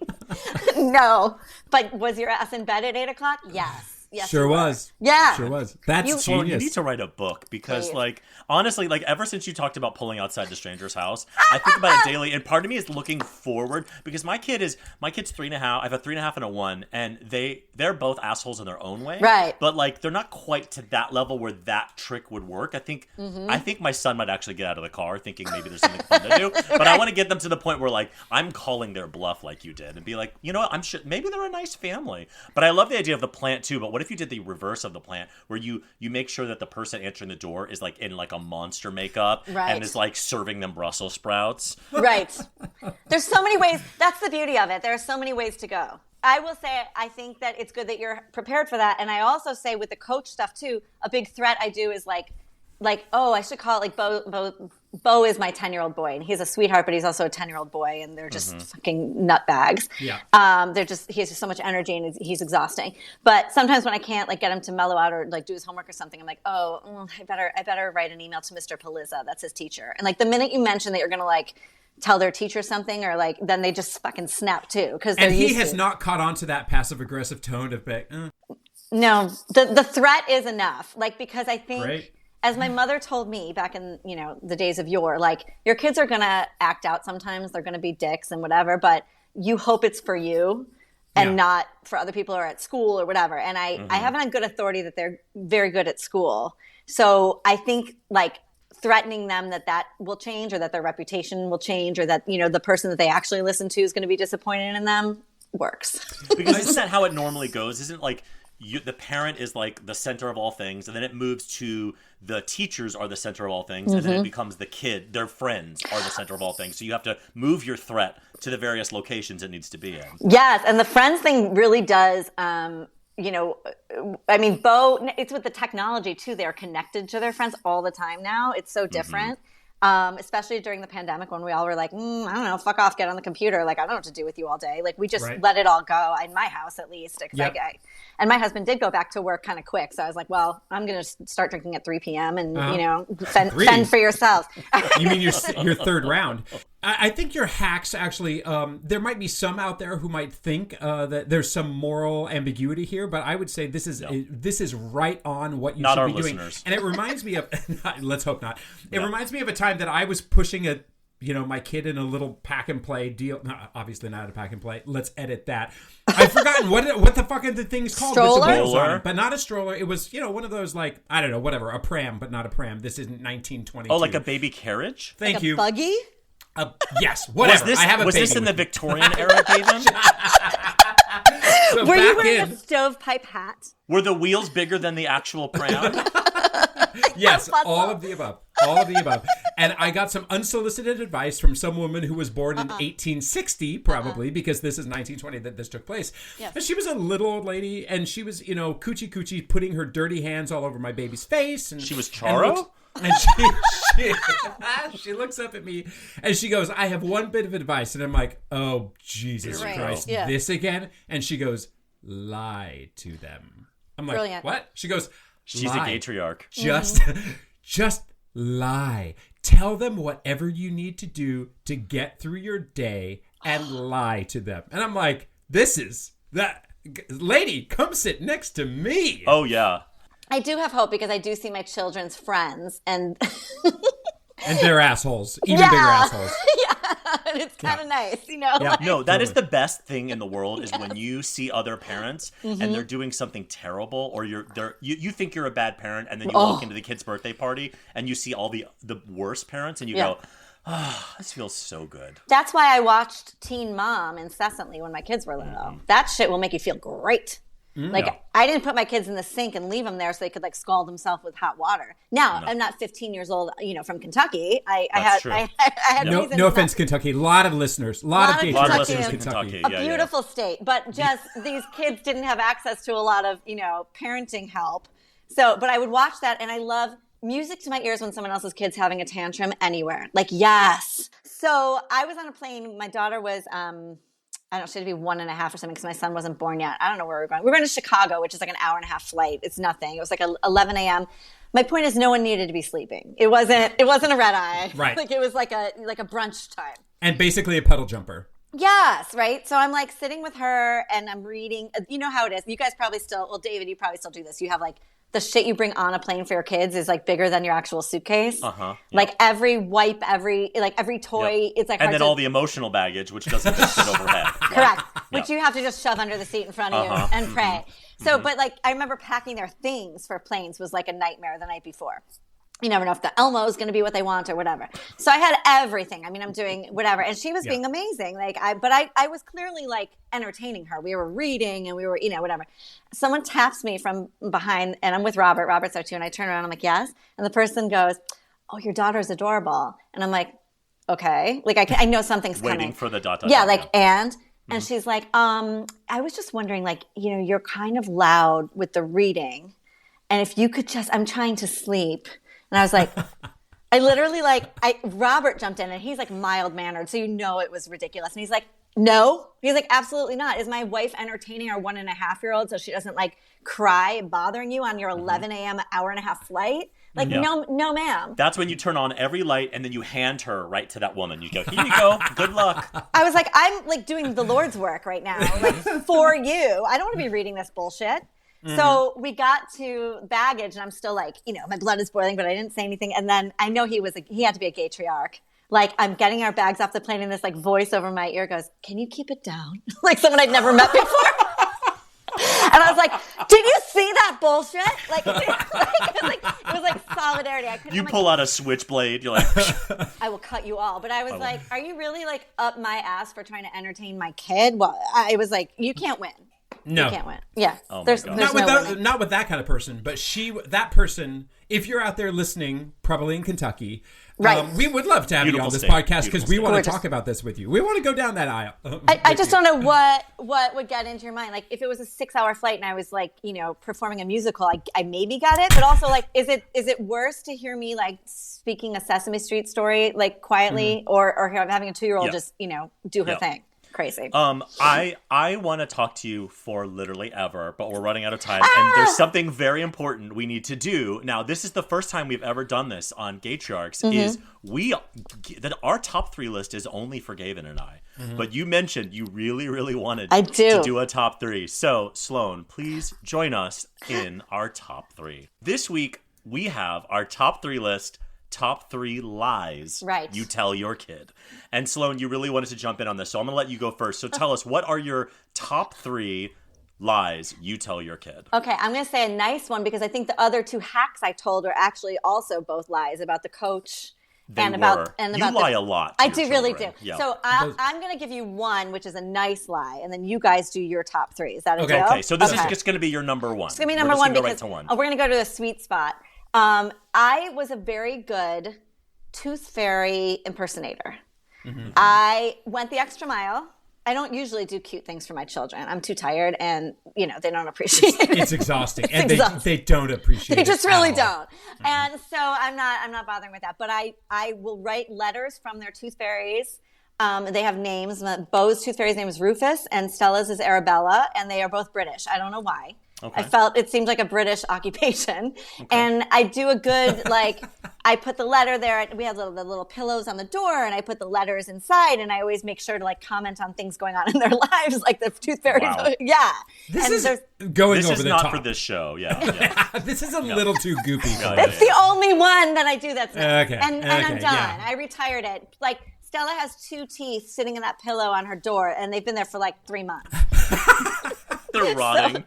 no. But was your ass in bed at 8 o'clock? Yes. Yes, Sure you were. was. Yeah. Sure was. That's You- Well, you genius. need to write a book because, Please. like, honestly, like, ever since you talked about pulling outside the stranger's house, I think about it daily, and part of me is looking forward because my kid's 3.5. I have a 3.5 and a 1, and they're both assholes in their own way. Right. But like, they're not quite to that level where that trick would work. I think my son might actually get out of the car thinking maybe there's something fun to do, but I want to get them to the point where like I'm calling their bluff like you did, and be like, you know what, I'm sure maybe they're a nice family. But I love the idea of the plant too. But what if you did the reverse of the plant, where you make sure that the person answering the door is like in like a monster makeup Right. and is like serving them Brussels sprouts? Right. There's so many ways. That's the beauty of it. There are so many ways to go. I will say, I think that it's good that you're prepared for that. And I also say with the coach stuff too, a big threat I do is like, oh, I should call it like Bo is my 10-year-old boy, and he's a sweetheart, but he's also a 10-year-old boy, and they're just fucking nutbags. Yeah. He has just so much energy, and he's exhausting. But sometimes when I can't like get him to mellow out or like do his homework or something, I'm like, I better write an email to Mr. Palizza. That's his teacher. And like the minute you mention that you're gonna like tell their teacher something, or like then they just fucking snap too because and he has not caught on to that passive aggressive tone of being, No, the threat is enough. Like, because I think, Great. as my mother told me back in, the days of yore, like, your kids are going to act out sometimes. They're going to be dicks and whatever, but you hope it's for you and Yeah. not for other people or at school or whatever. And I have it on good authority that they're very good at school. So I think, like, threatening them that will change, or that their reputation will change, or that, the person that they actually listen to is going to be disappointed in them works. Because isn't that how it normally goes? Isn't like the parent is like the center of all things, and then it moves to the teachers are the center of all things, and then it becomes the kid, their friends are the center of all things. So you have to move your threat to the various locations it needs to be in. Yes, and the friends thing really does. Bo, it's with the technology too. They're connected to their friends all the time now. It's so different. Especially during the pandemic when we all were like, I don't know, fuck off, get on the computer. Like, I don't know what to do with you all day. Like, we just Right. let it all go in my house, at least. 'Cause Yep. and my husband did go back to work kind of quick. So I was like, well, I'm going to start drinking at 3 p.m. and, fend for yourselves. You mean your third round? I think your hacks actually, there might be some out there who might think that there's some moral ambiguity here, but I would say this is right on what you not should our be doing. listeners. And it reminds me of, let's hope not. It reminds me of a time that I was pushing my kid in a little pack and play deal. No, obviously not a pack and play. Let's edit that. I've forgotten what the fuck are the things called. Stroller? But not a stroller. It was, one of those, like, I don't know, whatever, a pram, but not a pram. This isn't 1922. Oh, like a baby carriage? Thank like you. A buggy? Yes, whatever. Was this in the Victorian era, Gavin? So Were you wearing a stovepipe hat? Were the wheels bigger than the actual pram? Yes, all of the above. And I got some unsolicited advice from some woman who was born in 1860, probably, because this is 1920 that this took place. Yes. And she was a little old lady, and she was, coochie putting her dirty hands all over my baby's face. And She was Charo? And she looks up at me and she goes, I have one bit of advice. And I'm like, oh, Jesus Christ, this again? And she goes, lie to them. I'm like, Brilliant. What? She goes, She's lie. a gatriarch. Just lie. Tell them whatever you need to do to get through your day and lie to them. And I'm like, lady, come sit next to me. Oh, yeah. I do have hope because I do see my children's friends and and they're assholes, even bigger assholes. Yeah, and it's kind of nice, Yeah. like- No, that is the best thing in the world is when you see other parents and they're doing something terrible, or you think you're a bad parent, and then you walk into the kid's birthday party and you see all the worst parents, and you go, this feels so good. That's why I watched Teen Mom incessantly when my kids were little. That shit will make you feel great. I didn't put my kids in the sink and leave them there so they could scald themselves with hot water. Now, I'm not 15 years old, from Kentucky. I had no offense, Kentucky. A lot of listeners. A lot of gay listeners in Kentucky. A beautiful state. But just these kids didn't have access to a lot of, parenting help. So, but I would watch that, and I love music to my ears when someone else's kid's having a tantrum anywhere. Yes. So I was on a plane. My daughter was... I don't know, she had to be 1.5 or something because my son wasn't born yet. I don't know where we were going. We were going to Chicago, which is like an 1.5 flight. It's nothing. It was like 11 a.m. My point is, no one needed to be sleeping. It wasn't a red eye. Right. It was like a brunch time. And basically a puddle jumper. Yes, right? So I'm sitting with her and I'm reading. You know how it is. You guys probably still, well, David, you probably still do this. You have the shit you bring on a plane for your kids is bigger than your actual suitcase. Yep. Every wipe, every toy, it's and then all the emotional baggage, which doesn't just sit overhead. Correct. Which you have to just shove under the seat in front of you and pray. So, but I remember packing their things for planes was a nightmare the night before. You never know if the Elmo is going to be what they want or whatever. So I had everything. I mean, I'm doing whatever. And she was being amazing. But I was clearly entertaining her. We were reading and we were, whatever. Someone taps me from behind and I'm with Robert. Robert's there too. And I turn around. I'm like, yes. And the person goes, oh, your daughter's adorable. And I'm like, okay. I know something's coming. Waiting for the dot. And she's like, I was just wondering, you're kind of loud with the reading. And if you could I'm trying to sleep. And I was like, I literally Robert jumped in and he's mild-mannered. So it was ridiculous. And he's like, no. He's like, absolutely not. Is my wife entertaining our 1.5-year-old so she doesn't cry bothering you on your 11 a.m. 1.5-hour flight? No, ma'am. That's when you turn on every light and then you hand her right to that woman. You go, here you go. Good luck. I was like, I'm doing the Lord's work right now, for you. I don't want to be reading this bullshit. So we got to baggage and I'm still my blood is boiling, but I didn't say anything. And then I know he had to be a gatriarch. I'm getting our bags off the plane and this voice over my ear goes, can you keep it down? Someone I'd never met before. And I was like, did you see that bullshit? It was solidarity. You pull out a switchblade. You're like, I will cut you all. But I was are you really that my ass for trying to entertain my kid? Well, I was you can't win. No. You can't win. Yeah. Oh there's not not with that kind of person, but that person, if you're out there listening, probably in Kentucky, right. We would love to have you on this podcast because we want to talk about this with you. We want to go down that aisle. I just don't know what would get into your mind. If it was a 6-hour flight and I was performing a musical, I maybe got it. But also is it worse to hear me speaking a Sesame Street story quietly or having a 2-year-old just do her thing? Crazy. I want to talk to you for literally ever, but we're running out of time, and there's something very important we need to do. Now, this is the first time we've ever done this on Gatriarchs. Is our top 3 list is only for Gavin and I. But you mentioned you really, really wanted to do a top 3. So, Sloan, please join us in our top 3. This week, we have our top 3 list. Top 3 lies you tell your kid. And Sloan, you really wanted to jump in on this, so I'm going to let you go first. So tell us, what are your top 3 lies you tell your kid? Okay, I'm going to say a nice one because I think the other 2 hacks I told are actually also both lies about the coach you lie a lot. I do really do. Yeah. So I'm going to give you one, which is a nice lie, and then you guys do your top 3. Is that a deal? Okay, so this is just going to be your number 1. It's going to be number 1 because we're going to go to a sweet spot. I was a very good tooth fairy impersonator. I went the extra mile. I don't usually do cute things for my children. I'm too tired, and they don't appreciate it. It's exhausting, and they don't appreciate it. They just really don't. And so I'm not bothering with that. But I will write letters from their tooth fairies. They have names. Bo's tooth fairy's name is Rufus, and Stella's is Arabella, and they are both British. I don't know why. Okay. I felt it seemed like a British occupation. Okay. And I do a good, I put the letter there. We had the little pillows on the door, and I put the letters inside, and I always make sure to, comment on things going on in their lives, like the tooth fairies. Wow. Yeah. This is going this over is the not top. For this show, yeah. This is a little too goopy. That's the only one that I do that's nice. Okay. And I'm done. Yeah. I retired it. Stella has 2 teeth sitting in that pillow on her door, and they've been there for 3 months. They're rotting.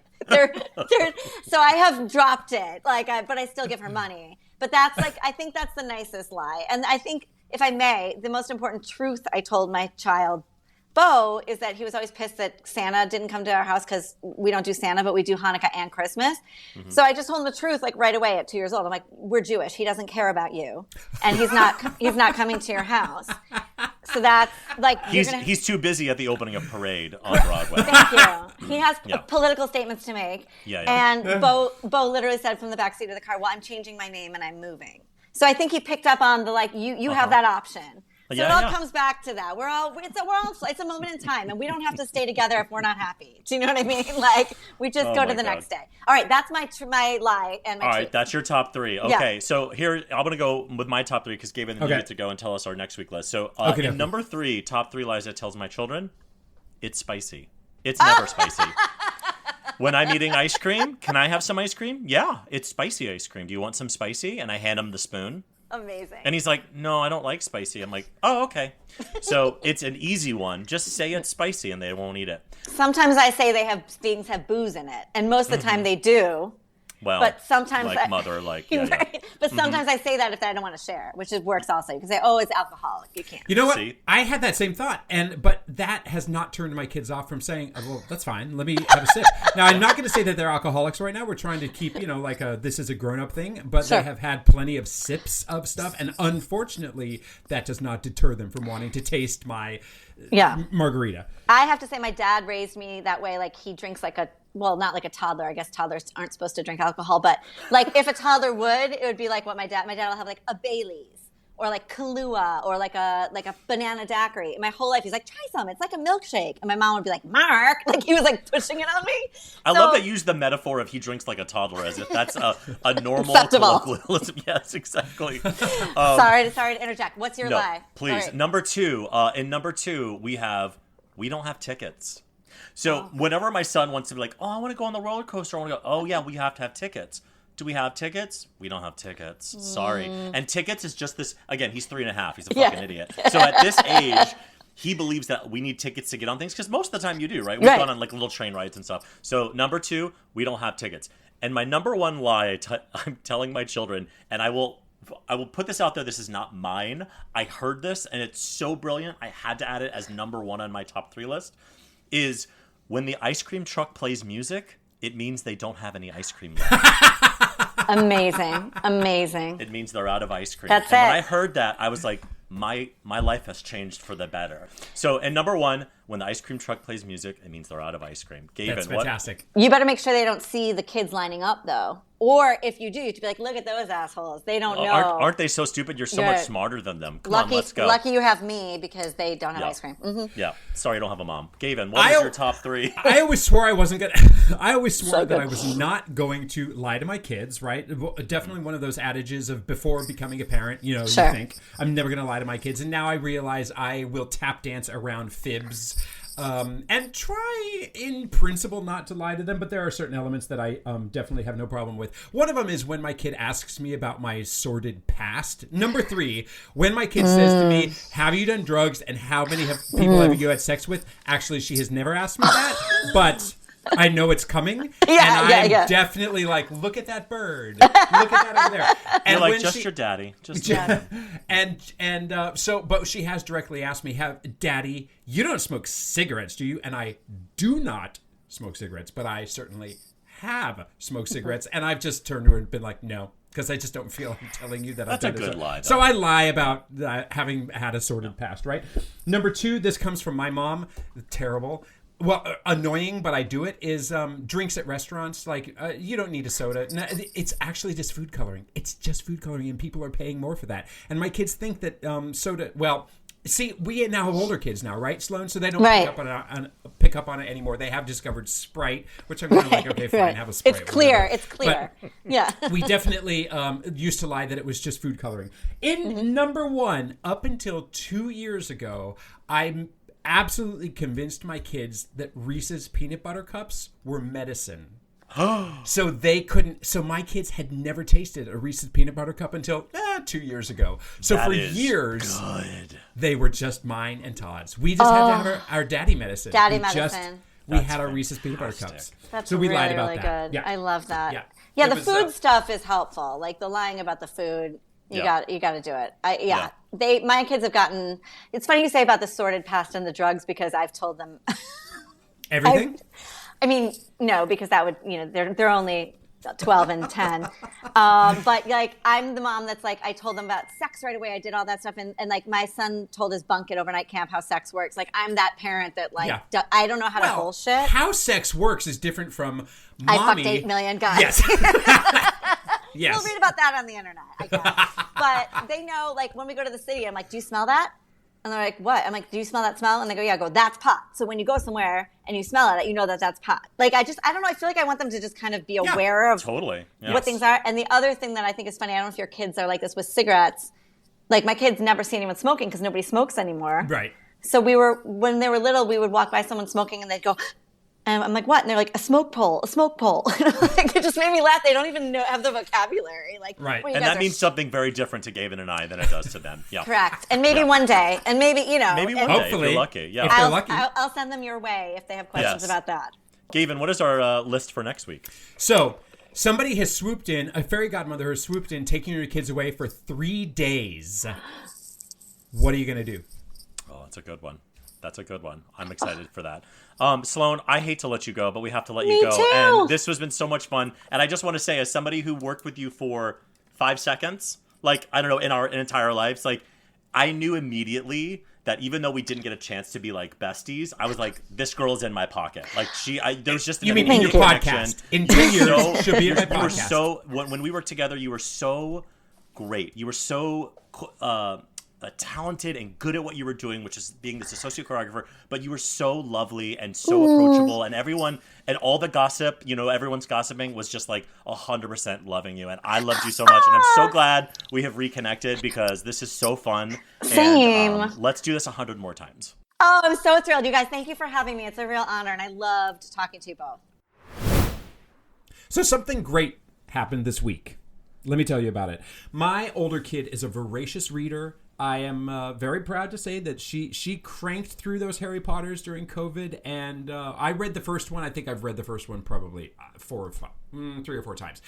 So I have dropped it, but I still give her money. But that's I think that's the nicest lie. And I think, if I may, the most important truth I told my child, Bo, is that he was always pissed that Santa didn't come to our house because we don't do Santa, but we do Hanukkah and Christmas. So I just told him the truth, right away at 2 years old. I'm like, we're Jewish. He doesn't care about you, and he's not coming to your house. So that's he's too busy at the opening of Parade on Broadway. Thank you. He has political statements to make. Yeah. And Bo literally said from the backseat of the car, "Well, I'm changing my name and I'm moving." So I think he picked up on the you have that option. So it all comes back to that. It's a moment in time, and we don't have to stay together if we're not happy. Do you know what I mean? We just go to the next day. All right, that's my lie and my All right, truth. that's your top 3. Okay, so here I'm going to go with my top 3 because Gavin needed to go and tell us our next week list. So in number 3, top 3 lies I tells my children, it's spicy. It's never spicy. When I'm eating ice cream, can I have some ice cream? Yeah, it's spicy ice cream. Do you want some spicy? And I hand him the spoon. Amazing. And he's like, no, I don't like spicy. I'm like, oh, okay. So it's an easy one. Just say it's spicy and they won't eat it. Sometimes I say things have booze in it, and most of the time they do. Well, but sometimes But sometimes I say that if I don't want to share, which works also. You can say, "Oh, it's alcoholic. You can't." You know what? See? I had that same thought, but that has not turned my kids off from saying, "Well, that's fine. Let me have a sip." Now, I'm not going to say that they're alcoholics right now. We're trying to keep, this is a grown-up thing, but they have had plenty of sips of stuff, and unfortunately, that does not deter them from wanting to taste my margarita. I have to say, my dad raised me that way. He drinks not like a toddler. I guess toddlers aren't supposed to drink alcohol, but if a toddler would, it would be like what my dad will have a Bailey's or Kahlua or a banana daiquiri. My whole life he's like, try some. It's like a milkshake. And my mom would be like, Mark, he was pushing it on me. I love that you use the metaphor of he drinks like a toddler as if that's a normal colloquialism. Yes, exactly. Sorry to interject. What's your lie? Please. Right. Number 2. In number 2, we don't have tickets. So whenever my son wants to be like, oh, I want to go on the roller coaster, I want to go, oh, yeah, we have to have tickets. Do we have tickets? We don't have tickets. Sorry. And tickets is just this, again, he's 3.5. He's a fucking idiot. So at this age, he believes that we need tickets to get on things because most of the time you do, right? We've gone on little train rides and stuff. So number 2, we don't have tickets. And my number 1 lie I'm telling my children, and I will put this out there. This is not mine. I heard this, and it's so brilliant. I had to add it as number 1 on my top 3 list, is when the ice cream truck plays music, it means they don't have any ice cream left. Amazing. It means they're out of ice cream. That's When I heard that, I was like, my life has changed for the better. So, and number 1, when the ice cream truck plays music, it means they're out of ice cream. Gavin, that's fantastic. You better make sure they don't see the kids lining up, though. Or if you do, you have to be like, look at those assholes. They don't know. Aren't they so stupid? You're so much smarter than them. Come on, let's go. Lucky you have me because they don't have ice cream. Mm-hmm. Yeah. Sorry, I don't have a mom. Gavin, what was your top 3? I always swore I wasn't gonna. I always swore that I was not going to lie to my kids. Right? Definitely one of those adages of before becoming a parent. You think I'm never gonna lie to my kids, and now I realize I will tap dance around fibs. And try, in principle, not to lie to them, but there are certain elements that I definitely have no problem with. One of them is when my kid asks me about my sordid past. Number 3, when my kid says to me, have you done drugs and how many people have you had sex with? Actually, she has never asked me that, but I know it's coming. And I'm definitely like, look at that bird. Look at that over there. And you're like, just your daddy. Just daddy. But she has directly asked me, Daddy, you don't smoke cigarettes, do you? And I do not smoke cigarettes, but I certainly have smoked cigarettes. And I've just turned to her and been like, no, because I just don't feel like telling you that That's I've done a good lie, though. So I lie about having had a sordid past, right? Number 2, this comes from my mom. Terrible. Well, annoying, but I do it, is drinks at restaurants. Like, you don't need a soda. No, it's actually just food coloring. It's just food coloring, and people are paying more for that. And my kids think that soda, well, see, we now have older kids now, right, Sloan? So they don't pick up on it anymore. They have discovered Sprite, which I'm kind of like, okay, fine, have a Sprite. It's clear. It's clear. But yeah. We definitely used to lie that it was just food coloring. In number 1, up until 2 years ago, I'm absolutely convinced my kids that Reese's peanut butter cups were medicine. So they couldn't. So my kids had never tasted a Reese's peanut butter cup until 2 years ago. So that for years, they were just mine and Todd's. We just had to have our daddy medicine. We had our Reese's peanut butter cups. That's so we really, lied about really that. good. Yeah. I love that. Yeah, the food stuff is helpful. Like the lying about the food. You got to do it. My kids have gotten. It's funny you say about the sordid past and the drugs because I've told them everything. I mean, no, because that would they're only 12 and 10. But like I'm the mom that's like I told them about sex right away. I did all that stuff and like my son told his bunk at overnight camp how sex works. Like I'm that parent that like I don't know how to bullshit. How sex works is different from mommy. I fucked 8 million guys. Yes. Yes. We'll read about that on the internet, I guess. But they know, like, when we go to the city, I'm like, do you smell that? And they're like, what? I'm like, do you smell that smell? And they go, yeah. I go, that's pot. So when you go somewhere and you smell it, you know that that's pot. Like, I don't know. I feel like I want them to just kind of be aware of what things are. And the other thing that I think is funny, I don't know if your kids are like this with cigarettes. Like, my kids never see anyone smoking because nobody smokes anymore. Right. So when they were little, we would walk by someone smoking and they'd go, and I'm like, what? And they're like, a smoke pole. Like, it just made me laugh. They don't even have the vocabulary. Like, right. And that means something very different to Gavin and I than it does to them. Yeah. Correct. And maybe one day. And maybe, Maybe one day if you're lucky. Yeah. If they're lucky. I'll send them your way if they have questions about that. Gavin, what is our list for next week? So, somebody has swooped in, a fairy godmother has swooped in, taking your kids away for 3 days. What are you going to do? Oh, that's a good one. I'm excited for that. Sloan, I hate to let you go, but we have to let you go. Too. And this has been so much fun. And I just want to say, as somebody who worked with you for 5 seconds, like, I don't know, in our entire lives, like, I knew immediately that even though we didn't get a chance to be, like, besties, I was like, this girl's in my pocket. Like, there's just an immediate connection. In 2 years, she'll be in my podcast. You were so, when we worked together, you were so great. You were so talented and good at what you were doing, which is being this associate choreographer, but you were so lovely and so approachable, and everyone and all the gossip, everyone's gossiping was just like 100% loving you, and I loved you so much, and I'm so glad we have reconnected because this is so fun. Same. And let's do this 100 more times. Oh, I'm so thrilled. You guys, thank you for having me. It's a real honor, and I loved talking to you both. So something great happened this week. Let me tell you about it. My older kid is a voracious reader. I am very proud to say that she cranked through those Harry Potters during COVID, and I read the first one. I think I've read the first one probably 3 or 4 times.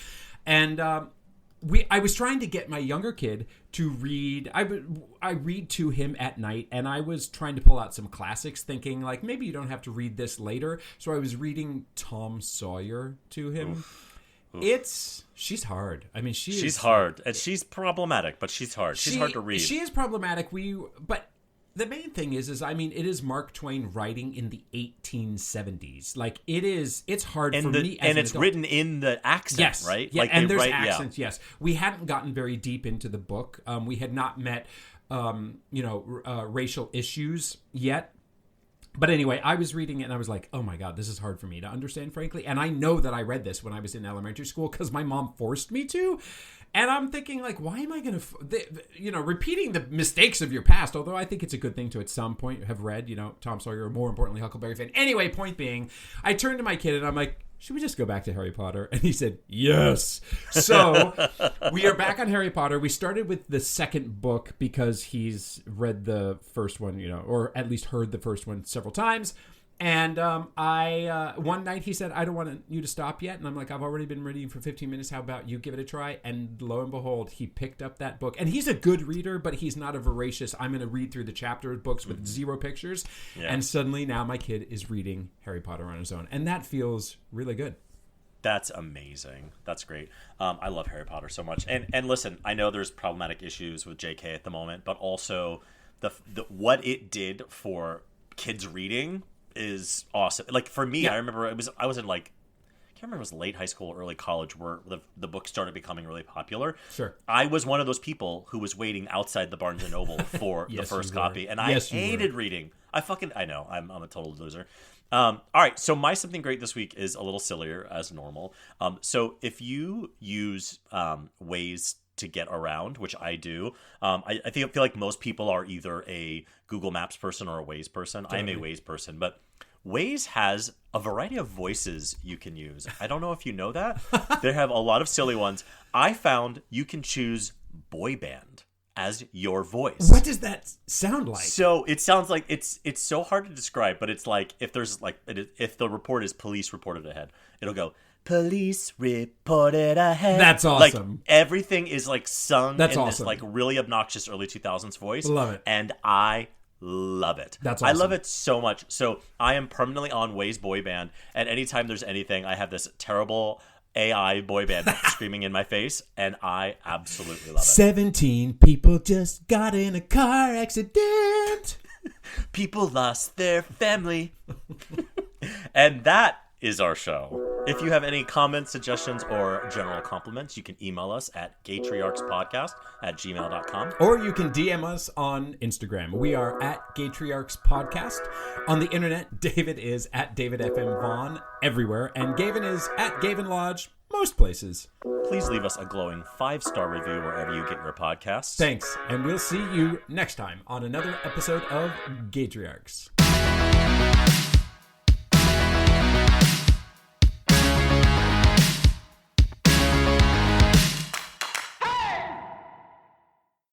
And I was trying to get my younger kid to read. I read to him at night, and I was trying to pull out some classics, thinking like maybe you don't have to read this later. So I was reading Tom Sawyer to him. Oof. She's hard. I mean, she's hard, and she's problematic, but she's hard. She's hard to read. She is problematic. But The main thing is I mean, it is Mark Twain writing in the 1870s. Like, it's hard for me as and an it's adult. written in the accent, Yes, right? Yeah, Like and they there's write- accents. Yes, we hadn't gotten very deep into the book. We had not met, racial issues yet. But anyway, I was reading it and I was like, oh my God, this is hard for me to understand, frankly. And I know that I read this when I was in elementary school because my mom forced me to. And I'm thinking, like, why am I going to, repeating the mistakes of your past, although I think it's a good thing to at some point have read, Tom Sawyer, or more importantly, Huckleberry Finn. Anyway, point being, I turned to my kid and I'm like, should we just go back to Harry Potter? And he said, yes. So we are back on Harry Potter. We started with the second book because he's read the first one, or at least heard the first one several times. And one night he said, I don't want you to stop yet. And I'm like, I've already been reading for 15 minutes. How about you give it a try? And lo and behold, he picked up that book. And he's a good reader, but he's not a voracious, I'm going to read through the chapter books with zero pictures. Yeah. And suddenly now my kid is reading Harry Potter on his own. And that feels really good. That's amazing. That's great. I love Harry Potter so much. And listen, I know there's problematic issues with JK at the moment, but also the what it did for kids reading is awesome. Like for me, I remember I was in like, I can't remember if it was late high school or early college where the book started becoming really popular. Sure. I was one of those people who was waiting outside the Barnes and Noble for the first copy, and I hated reading. I know I'm a total loser. All right, so my something great this week is a little sillier as normal. So if you use ways to get around, which I do, I feel like most people are either a Google Maps person or a Waze person. Totally. I am a Waze person, but Waze has a variety of voices you can use. I don't know if you know that. They have a lot of silly ones. I found you can choose boy band as your voice. What does that sound like? So it sounds like it's so hard to describe, but it's like if the report is police reported ahead, it'll go, police reported ahead. That's awesome. Like everything is like sung That's in awesome. this like really obnoxious early 2000s voice. Love it. And I love it. That's awesome. I love it so much. So I am permanently on Waze boy band, and anytime there's anything, I have this terrible AI boy band screaming in my face, and I absolutely love it. 17 people just got in a car accident. People lost their family. And that is our show. If you have any comments, suggestions, or general compliments, you can email us at gaytriarchspodcast@gmail.com. Or you can DM us on Instagram. We are at gaytriarchspodcast. On the internet, David is at DavidFMVaughn everywhere, and Gavin is at Gavin Lodge most places. Please leave us a glowing 5-star review wherever you get your podcasts. Thanks, and we'll see you next time on another episode of Gaytriarchs.